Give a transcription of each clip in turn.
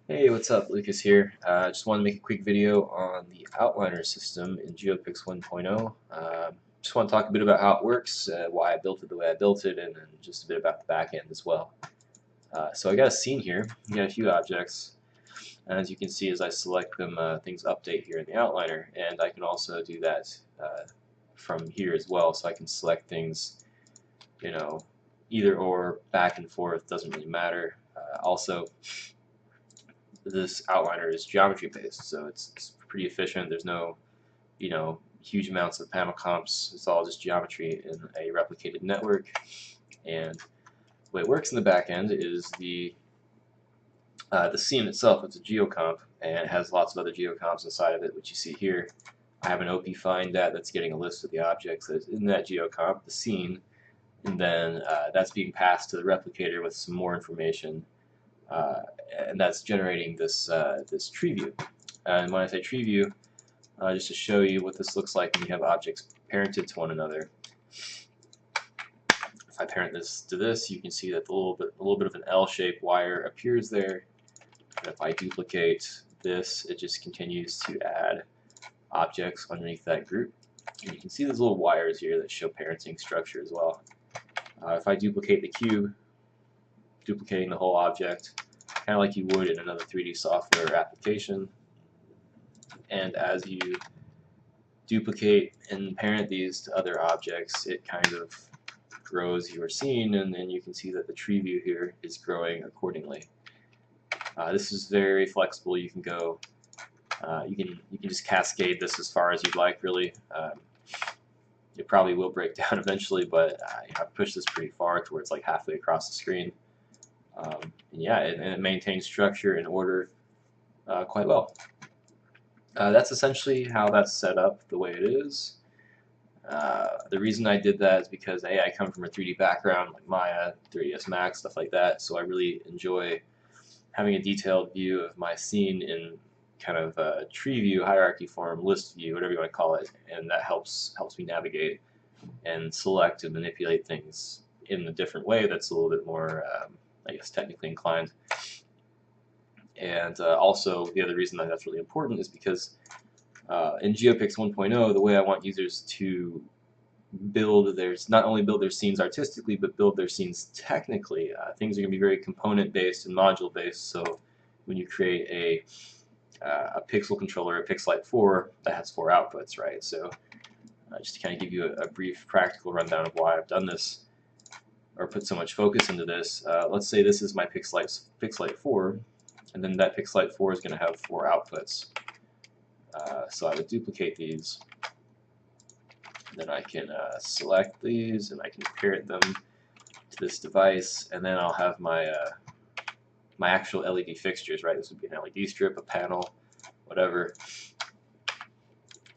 Hey, what's up? Lucas here. Just want to make a quick video on the outliner system in geopix 1.0. Just want to talk a bit about how it works, why I built it the way I built it, and just a bit about the back end as well. So I got a scene here. I got a few objects, and as you can see as I select them, things update here in the outliner, and I can also do that from here as well. So I can select things, you know, either or, back and forth, doesn't really matter. Also, this outliner is geometry based, so it's pretty efficient. There's no, huge amounts of panel comps. It's all just geometry in a replicated network. And the way it works in the back end is the scene itself. It's a geocomp, and it has lots of other geocomps inside of it, which you see here. I have an OP find that's getting a list of the objects that's in that geocomp, the scene, and then that's being passed to the replicator with some more information, uh, and that's generating this tree view. And when I say tree view, just to show you what this looks like when you have objects parented to one another. If I parent this to this, you can see that a little bit of an L-shaped wire appears there. And if I duplicate this, it just continues to add objects underneath that group. And you can see these little wires here that show parenting structure as well. If I duplicate the cube, duplicating the whole object, kind of like you would in another 3D software application. And as you duplicate and parent these to other objects, it kind of grows your scene, and then you can see that the tree view here is growing accordingly. This is very flexible. You can go, you can just cascade this as far as you'd like, really. It probably will break down eventually, but I've pushed this pretty far to where it's like halfway across the screen. And yeah, and it maintains structure and order quite well. That's essentially how that's set up the way it is. The reason I did that is because I come from a 3D background, like Maya, 3ds Max, stuff like that, so I really enjoy having a detailed view of my scene in kind of a tree view, hierarchy form, list view, whatever you want to call it, and that helps me navigate and select and manipulate things in a different way that's a little bit more, I guess, technically inclined. And also, the other reason that that's really important is because in geopix 1.0, the way I want users to not only build their scenes artistically, but build their scenes technically. Things are going to be very component based and module based. So when you create a pixel controller, a Pixelite 4, that has 4 outputs, right? So just to kind of give you a brief practical rundown of why I've done this or put so much focus into this. Let's say this is my Pixelite 4, and then that Pixelite 4 is going to have 4 outputs. So I would duplicate these. Then I can select these, and I can parent them to this device, and then I'll have my my actual LED fixtures, right? This would be an LED strip, a panel, whatever.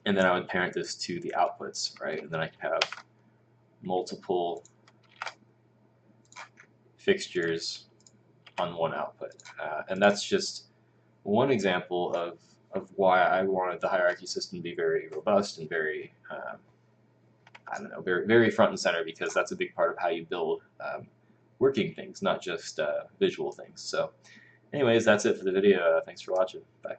And then I would parent this to the outputs, right? And then I can have multiple fixtures on one output. And that's just one example of why I wanted the hierarchy system to be very robust and very I don't know, very front and center, because that's a big part of how you build working things, not just visual things. So anyways, that's it for the video. Thanks for watching. Bye.